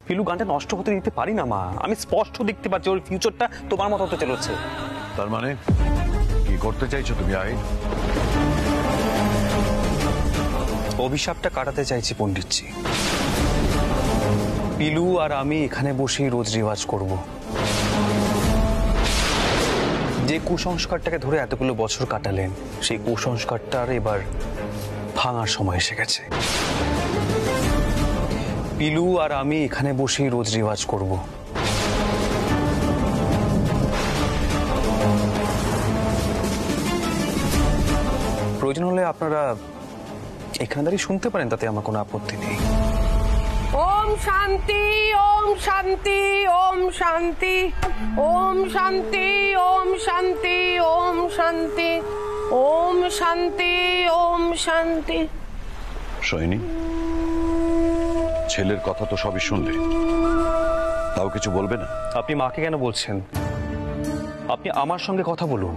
পিলু গানটা নষ্ট হতে দিতে পারি না মা। আমি স্পষ্ট দেখতে পাচ্ছি ওর ফিউচারটা তোমার মতো হতে চলেছে। তার মানে কি করতে চাইছো তুমি আহির? অভিশাপটা কাটাতে চাইছি পণ্ডিতজি। পিলু আর আমি এখানে বসেই রোজ রেওয়াজ করব। যে কুসংস্কারটাকে ধরে এতগুলো বছর কাটালেন, সেই কুসংস্কারটার এবার ভাঙার সময় এসে গেছে। পিলু আর আমি এখানে বসেই রোজ রেওয়াজ করব। প্রয়োজন হলে আপনারা এখানে দাঁড়িয়ে শুনতে পারেন, তাতে আমার কোনো আপত্তি নেই। ওম শান্তি, ওম শান্তি, ওম শান্তি, ওম শান্তি, ওম শান্তি, ওম শান্তি, ওম শান্তি, ওম শান্তি। সোহিনী, ছেলের কথা তো সবই শুনলে, তাও কিছু বলবে না? আপনি মাকে কেন বলছেন? আপনি আমার সঙ্গে কথা বলুন।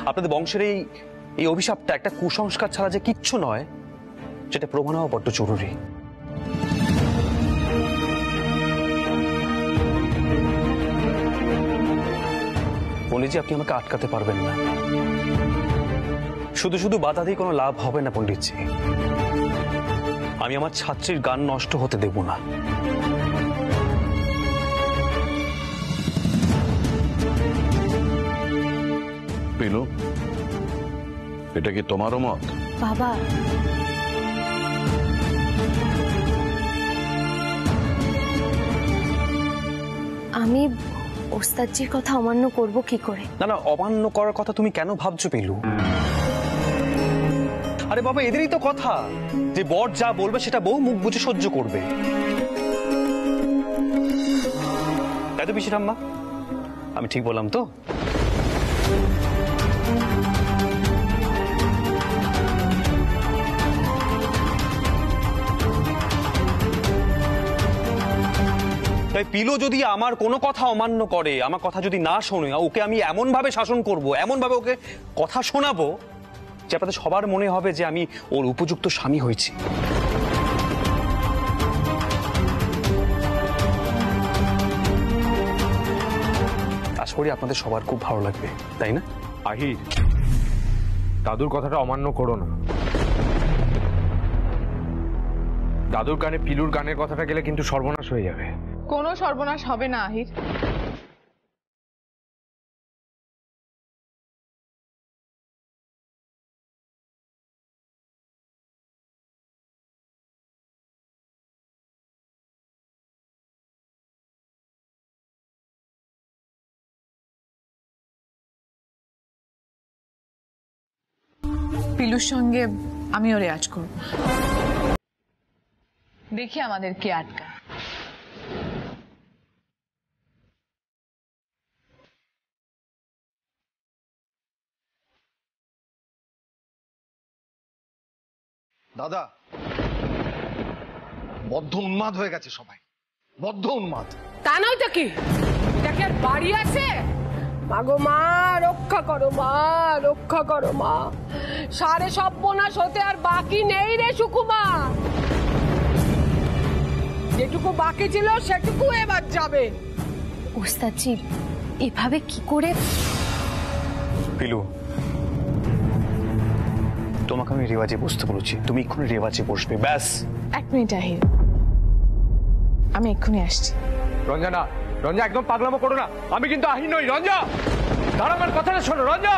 আপনাদের বংশের এই অভিশাপটা একটা কুসংস্কার ছাড়া যে কিচ্ছু নয়, সেটা প্রমাণ হওয়া বড্ড জরুরি। পণ্ডিতজি, আপনি আমাকে আটকাতে পারবেন না। শুধু শুধু বাধা দিয়ে কোনো লাভ হবে না পণ্ডিতজি। আমি আমার ছাত্রীর গান নষ্ট হতে দেব না। পিলু, এটা কি তোমারও মত? বাবা, আমি ওস্তাদজির কথা অমান্য করব কি করে? না না, অমান্য করার কথা তুমি কেন ভাবছো পিলু? আরে বাবা, এদেরই তো কথা যে বর যা বলবে সেটা বউ মুখ বুঝে সহ্য করবে। তাই তো পিসি ঠাম্মা? আমি ঠিক বললাম তো? তাই পিলু যদি আমার কোনো কথা অমান্য করে, আমার কথা যদি না শোনে, ওকে আমি এমন ভাবে শাসন করব, এমন ভাবে ওকে কথা শোনাবো যে আপনাদের সবার মনে হবে যে আমি ওর উপযুক্ত স্বামী হয়েছি। আশা করি আপনাদের সবার খুব ভালো লাগবে, তাই না? আহির, দাদুর কথাটা অমান্য করো না। দাদুর গানে পিলুর গানের কথাটা গেলে কিন্তু সর্বনাশ হয়ে যাবে। কোনো সর্বনাশ হবে না আহির। পিলুর সঙ্গে আমিও রেয়াজ করব, দেখি আমাদের কে আটকা। দাদা, বদ্ধ উন্মাদ হয়ে গেছে সবাই, বদ্ধ উন্মাদ। তা নয় তো কি, এটা কি আর বাড়ি আছে? মাগো মা, রক্ষা করো মা, রক্ষা করো মা। সারে সর্বনাশ হতে আর বাকি নেই রে সুকুমা। যেটুকু বাকি ছিল সেটুকু এবার যাবে। ওস্তাদজি, এভাবে কি করে? পিলু, তোমাকে আমি রেওয়াজে বসতে বলেছি, তুমি এক্ষুনি রেওয়াজে বসবে, ব্যাস। এক মিনিট আহির, আমি এক্ষুনি আসছি। রঞ্জনা, রঞ্জা একদম পাগলামো করো না, আমি কিন্তু আহির নই। রঞ্জা, দাঁড়া, আমার কথাটা শোনো। রঞ্জা,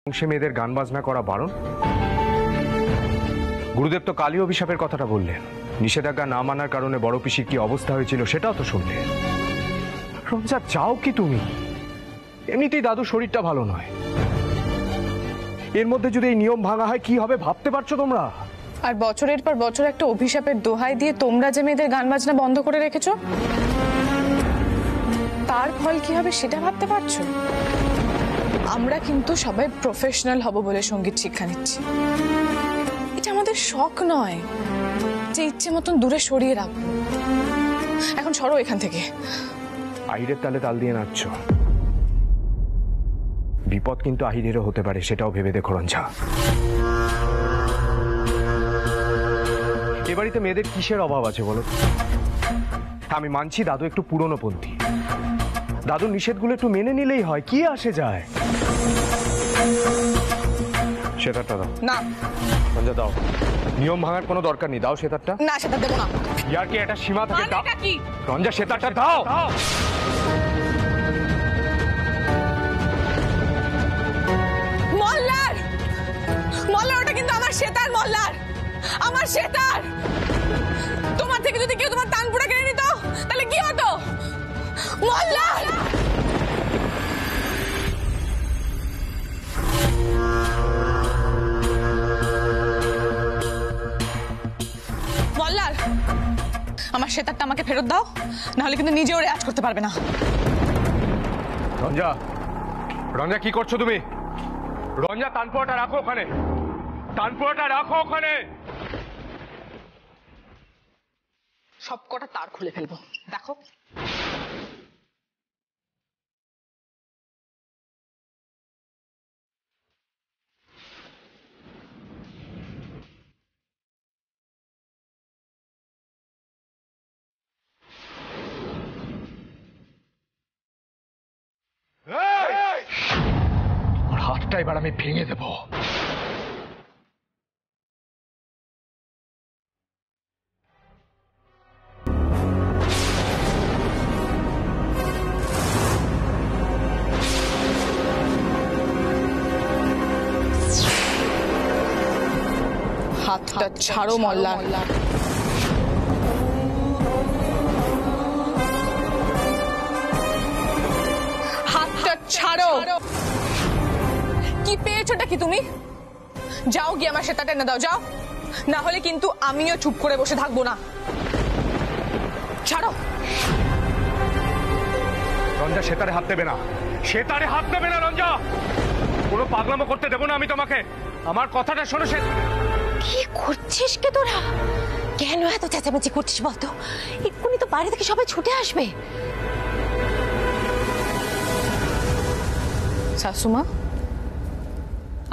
বংশে মেয়েদের গান বাজনা করা বারণ। গুরুদেব তো কালী অভিশাপের কথাটা বললেন, নিষেধাজ্ঞা না মানার কারণে বড় পিসির কি অবস্থা হয়েছিল সেটাও তো শুনলে। রঞ্জা চাও কি তুমি? এমনিতেই দাদুর শরীরটা ভালো নয়, এর মধ্যে যদি এই নিয়ম ভাঙা হয় কি হবে ভাবতে পারছো তোমরা? আর বছরের পর বছর একটা অভিশাপের দোহাই দিয়ে তোমরা যে মেয়েদের গান বাজনা বন্ধ করে রেখেছো, তার ফল কি হবে সেটা ভাবতে পারছো? আমরা কিন্তু সবাই প্রফেশনাল হব বলে সঙ্গীত শিক্ষা নিচ্ছি। এটা আমাদের শখ নয় যে ইচ্ছে মতন দূরে সরিয়ে রাখবো। এখন সরো এখান থেকে। আহিরের তালে তাল দিয়ে নাচছ, বিপদ কিন্তু আহিরেরও হতে পারে, সেটাও ভেবে দেখো রঞ্জা। এ বাড়িতে মেয়েদের কিসের অভাব আছে বলো? আমি মানছি দাদু একটু পুরনো পন্থী, দাদুর নিষেধগুলো একটু মেনে নিলেই হয়, কি আসে যায়? সেতারটা দাও। না রঞ্জা দাও, নিয়ম ভাঙার কোনো দরকার নেই, দাও সেতারটা। না, সেটা দেবো না। ইয়ার কি একটা সীমা থাকে? দাও কি রঞ্জা, সেতারটা দাও। মল্লার, মল্লার, ওটা কিন্তু আমার সেতার। মল্লার, আমার সেতার। তোমার থেকে যদি কেউ তোমার তানপুরা কেড়ে নিত তাহলে কি হতো? মল্লার, মল্লার, আমার সেতারটা আমাকে ফেরত দাও, নাহলে কিন্তু নিজেও রেয়াজ করতে পারবে না। রঞ্জা, রঞ্জা কি করছো তুমি? রঞ্জা, তানপুরাটা রাখো ওখানে, তানপুরাটা রাখো ওখানে। সব কটা তার খুলে ফেলবো, দেখো। আর হাতটা এবার আমি ভেঙে দেবো। হাতটা ছাড়ো মল্লার। হাতটা ছাড়ো। কি পেয়েছোটা কি তুমি? যাও গিয়ে আমার সেটা টেনে দাও, যাও, না হলে কিন্তু আমিও চুপ করে বসে থাকবো না। ছাড়ো। রঞ্জা, সেতারে হাত দেবে না, সেতারে হাত দেবে না রঞ্জা। কোনো পাগলামো করতে দেবো না আমি তোমাকে, আমার কথাটা শোনো। সে কি করছিস কে তোরা? কেন এত চেঁচামেচি করছিস বলতো? এক্ষুনি তো বাইরে থেকে সবাই ছুটে আসবে। শাশুমা,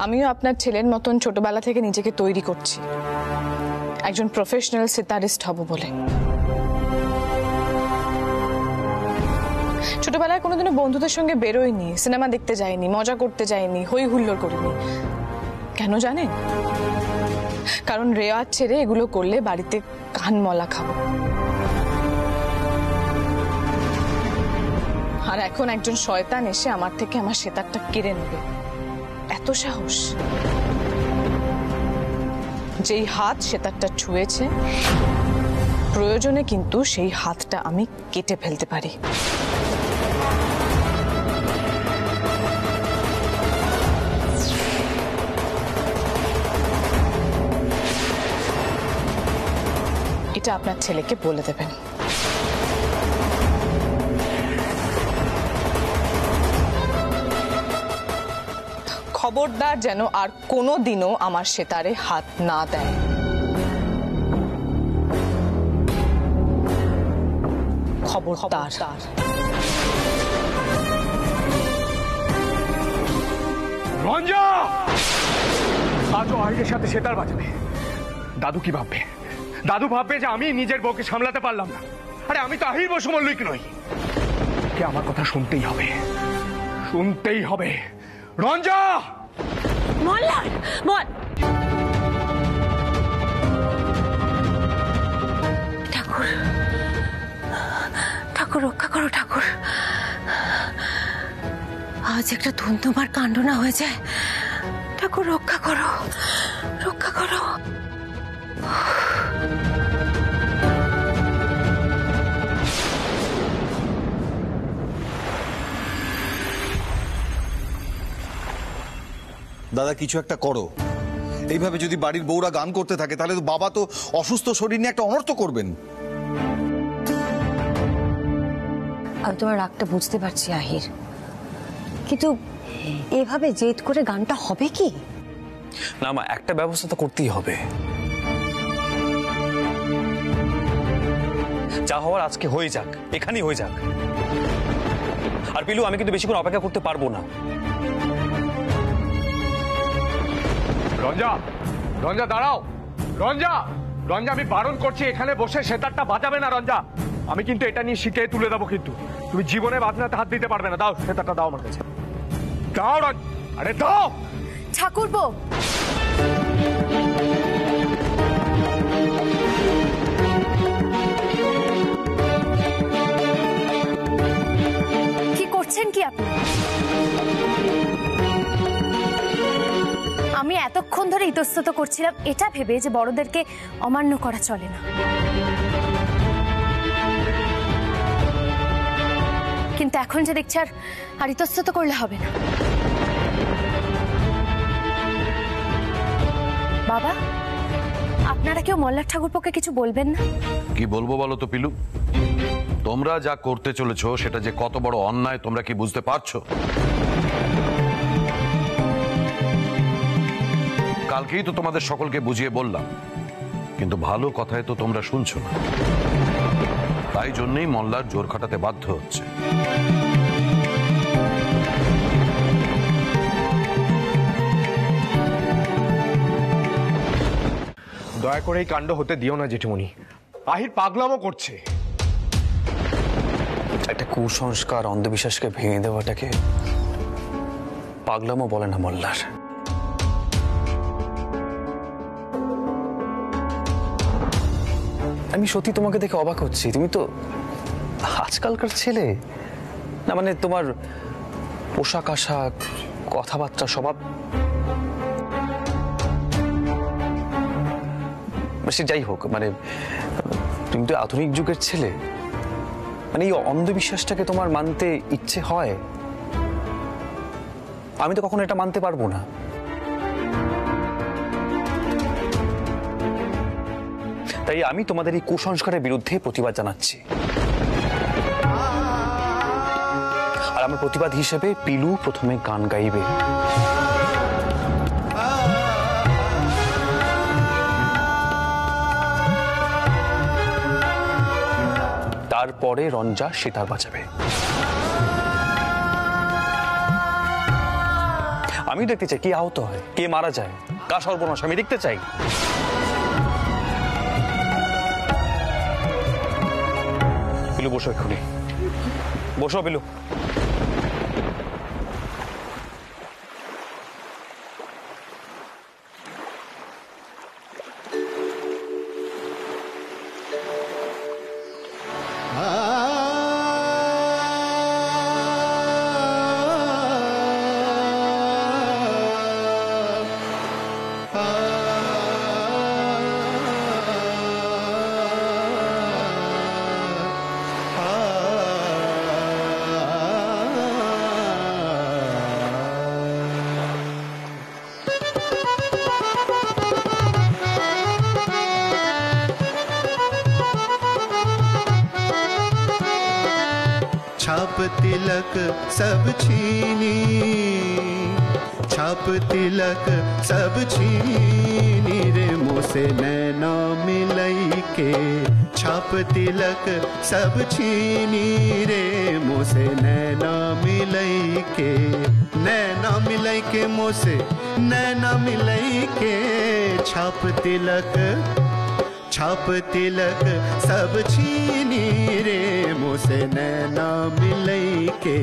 আমিও আপনার ছেলের মতন ছোটবেলা থেকে নিজেকে তৈরি করছি একজন প্রফেশনাল সিতারিস্ট হব বলে। ছোটবেলায় কোনোদিনও বন্ধুদের সঙ্গে বেরোয়নি, সিনেমা দেখতে যাইনি, মজা করতে যাইনি, হই হুল্লোড় করিনি। কেন জানেন? কারণ রেওয়াজ ছেড়ে এগুলো করলে বাড়িতে কান মলা খাবো। আর এখন একজন শয়তান এসে আমার থেকে আমার সেতারটা কেড়ে নেবে, এত সাহস? যেই হাত সেতারটা ছুঁয়েছে, প্রয়োজনে কিন্তু সেই হাতটা আমি কেটে ফেলতে পারি। এটা আপনার ছেলেকে বলে দেবেন। খবরদার যেন আর কোনো দিনও আমার সেতারে হাত না দেয়। খবরদার। রঞ্জা, আজও আহিরের সাথে সেতার বাজাবে। দাদু কি ভাববে? দাদু ভাববে যে আমি নিজের বউকে সামলাতে পারলাম না। আরে আমি তো আহির বসু মল্লিক নই, কে আমার কথা শুনতেই হবে, শুনতেই হবে। রঞ্জা, মল্লার, ঠাকুর, ঠাকুর রক্ষা করো ঠাকুর। আজ একটা ধুমধুমার কাণ্ড না হয়ে যায়। ঠাকুর রক্ষা করো, রক্ষা করো। দাদা কিছু একটা করো। এইভাবে যদি বাড়ির বউরা গান করতে থাকে তাহলে তো বাবা তো অসুস্থ শরীর নিয়ে একটা অনর্থ করবেন। আমি তোমার রাগটা বুঝতে পারছি আহির, কিন্তু এভাবে জেদ করে গানটা হবে কি? না মা, একটা ব্যবস্থা তো করতেই হবে। যা হওয়ার আজকে হয়ে যাক, এখানেই হয়ে যাক। আর পিলু, আমি কিন্তু বেশিক্ষণ অপেক্ষা করতে পারবো না। রঞ্জা, রঞ্জা দাঁড়াও। রঞ্জা, রঞ্জা আমি বারণ করছি, এখানে বসে সেতারটা বাজাবে না রঞ্জা। আমি কিন্তু এটা নিয়ে শিখে তুলে দেবো, কিন্তু তুমি জীবনে বাজনাতে হাত দিতে পারবে না। দাও সেতারটা, দাও আমার কাছে, দাও রঞ্জা। আরে দাও। ঠাকুরপো, কি করছেন কি আপনি? আমি এতক্ষণ ধরে ইতস্তত করছিলাম এটা ভেবে যে বড়দেরকে অমান্য করা চলে না, কিন্তু এখন যে দেখছি আর ইতস্তত করলে হবে না। বাবা, আপনারা কেউ মল্লার ঠাকুরপোকে কিছু বলবেন না? কি বলবো বলো তো পিলু, তোমরা যা করতে চলেছো সেটা যে কত বড় অন্যায় তোমরা কি বুঝতে পারছো? কালকেই তো তোমাদের সকলকে বুঝিয়ে বললাম, কিন্তু ভালো কথায় তো তোমরা শুনছো না। তাই জন্যই মল্লার জোর খাটাতে বাধ্য হচ্ছে। দয়া করে এই কাণ্ড হতে দিও না জেঠিমণি। আহির পাগলামো করছে। একটা কুসংস্কার, অন্ধবিশ্বাসকে ভেঙে দেওয়াটাকে পাগলামো বলে না মল্লার। আমি সত্যি তোমাকে দেখে অবাক হচ্ছি। তুমি তো আজকালকার ছেলে না, মানে তোমার পোশাক আশাক, কথাবার্তা, স্বভাব, সে যাই হোক, মানে তুমি তো আধুনিক যুগের ছেলে। মানে এই অন্ধবিশ্বাসটাকে তোমার মানতে ইচ্ছে হয়? আমি তো কখনো এটা মানতে পারবো না। তাই আমি তোমাদের এই কুসংস্কারের বিরুদ্ধে প্রতিবাদ জানাচ্ছি। আর আমার প্রতিবাদ হিসেবে পিলু প্রথমে গান গাইবে। তারপরে রঞ্জা সেতার বাজাবে। আমি দেখতে চাই কে আহত হয়, কে মারা যায়, কার সর্বনাশ আমি দেখতে চাই। পিলু বসো, এক্ষুনি বসো পিলু। छाप तिलक सब छीनी, छाप तिलक सब छीनी रे मोसे नैना मिलई के। छाप तिलक सब छीनी रे मोसे नैना मिलई के। नैना मिलई के मोसे नैना मिलई के। छाप तिलक छाप तिलक सब छीनी रे मोसे नैना मिलई के।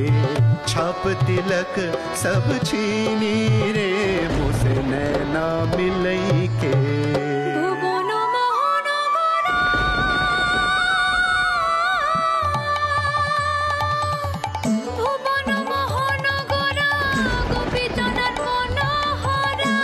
छाप तिलक सब छीनी रे मोसे नैना मिलई के। ভুবন মোহন গোরা গোপীজনার মনোহরা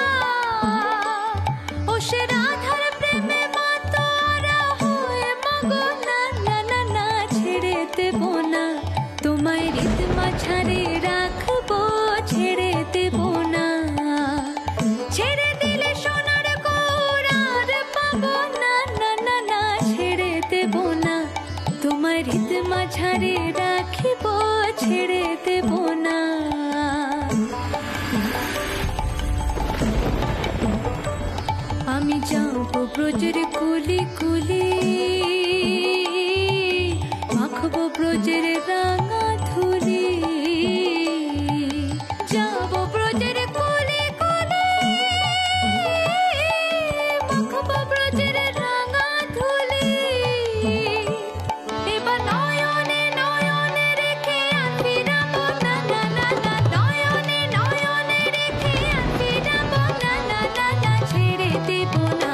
ব্রজের কুলি কুলি, মাখবো ব্রজের রাঙা ধুলি, যাবো ব্রজের কুলি কুলি, মাখবো ব্রজের রাঙা ধুলি, এবার নয়নে নয়নে রেখে আনবি রাম না না না না, নয়নে নয়নে রেখে আনবি রাম না না না না, ছেড়ে দেব না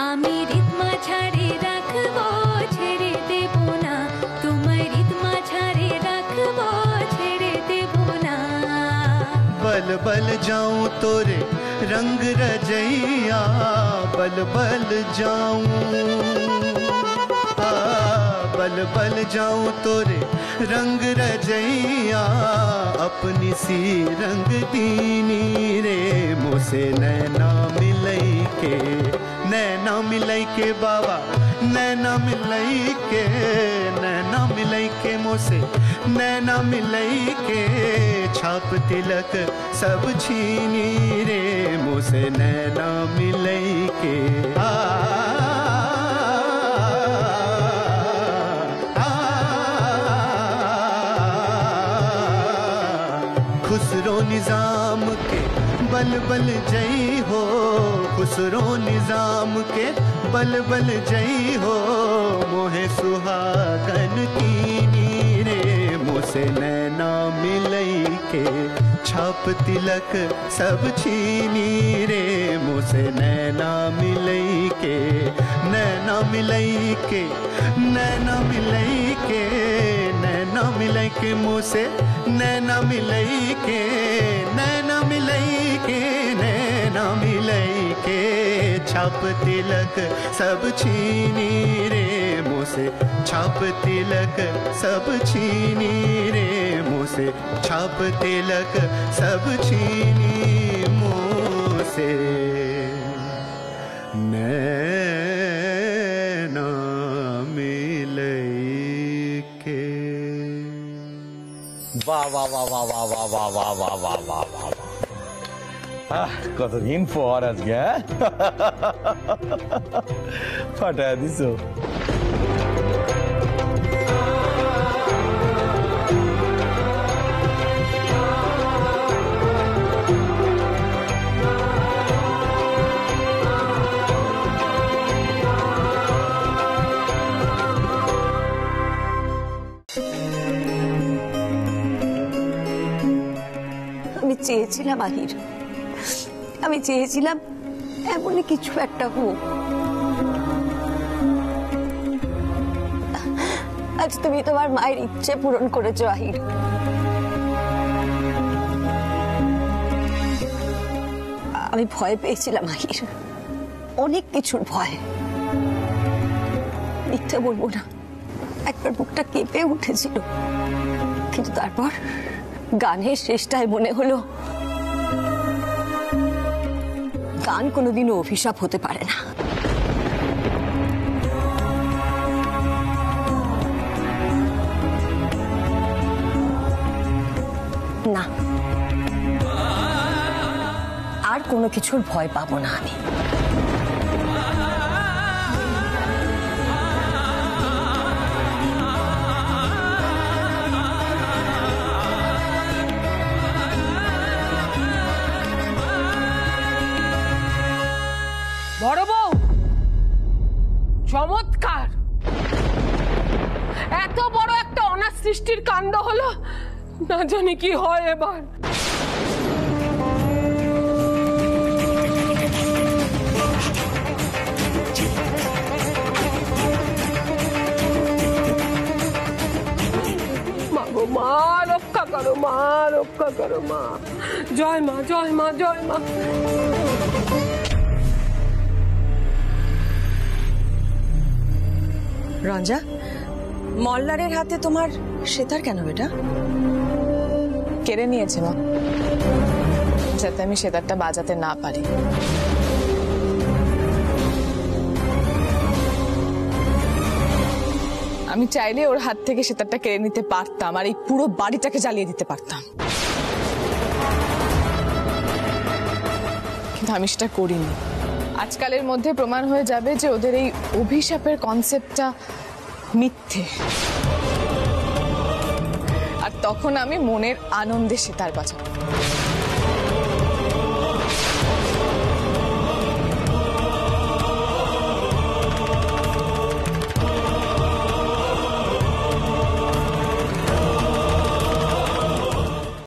আমি রিতমা ছাড়ে রাখবো, ছেড়ে দেব না তোমায় রিতমা ছাড়ে রাখবো, ছেড়ে দেব না। बल बल जाऊं तोरे रंग रजैया, बल बल जाऊं, बल बल जाऊं तोरे रंग रजैया, अपनी सी रंग दीनी रे मोसे नैना मिलई के, नैना मिलई के बाबा, नैना मिलई के, नैना मिलई के मोसे नैना मिलई के, छाप तिलक सब छीनी रे मोसे नैना मिलई के। खुसरो निजाम के बल बल जई हो, खुसरो निजाम के बल बल जई हो, मोहे सुहागन कीनी रे मोसे नैना मिलई के, छाप तिलक सब छीनी रे मोसे नैना मिलई के, नैना मिलई के, नैना मिलई के, नैना मिलई के मोसे नैना मिलई के, नैना मिलई के, नैना मिलई के, छाप तिलक सब छीनी रे मोसे, छाप तिलक सब छीनी रे मोसे, छाप तिलक सब छीनी मोसे नैना मिलई के। वाह वाह वाह वाह वाह वाह वाह वाह वाह वाह वाह वाह, কতদিন পর আজকে ফাটায় দিছো। আমি চেয়েছিলাম আহির, আমি চেয়েছিলাম এমনই কিছু একটা হোক। আজ তুমি তোমার মায়ের ইচ্ছে পূরণ করেছো আহির। আমি ভয় পেয়েছিলাম আহির, অনেক কিছুর ভয়, মিথ্যে বলবো না, একবার বুকটা কেঁপে উঠেছিল, কিন্তু তারপর গানের শেষটায় মনে হলো গান কোনোদিনও অভিশাপ হতে পারে না। না, আর কোনো কিছুর ভয় পাবো না আমি। বড় বউ, চমৎকার! এত বড় একটা অনাথ সৃষ্টির কাণ্ড হলো, না জানি কি হয় এবার। মা গো মা, রক্ষা করো মা, রক্ষা করো মা। জয় মা, জয় মা, জয় মা। রঞ্জা, মল্লারের হাতে তোমার সেতার কেন বেটা? কেড়ে নিয়েছে মা, যাতে আমি সেতারটা বাজাতে না পারি। আমি চাইলে ওর হাত থেকে সেতারটা কেড়ে নিতে পারতাম, আর এই পুরো বাড়িটাকে জ্বালিয়ে দিতে পারতাম, কিন্তু আমি সেটা করিনি। আজকালের মধ্যে প্রমাণ হয়ে যাবে যে ওদের এই অভিশাপের কনসেপ্টটা মিথ্যে। আর তখন আমি মনের আনন্দে সেতার বাজাবো।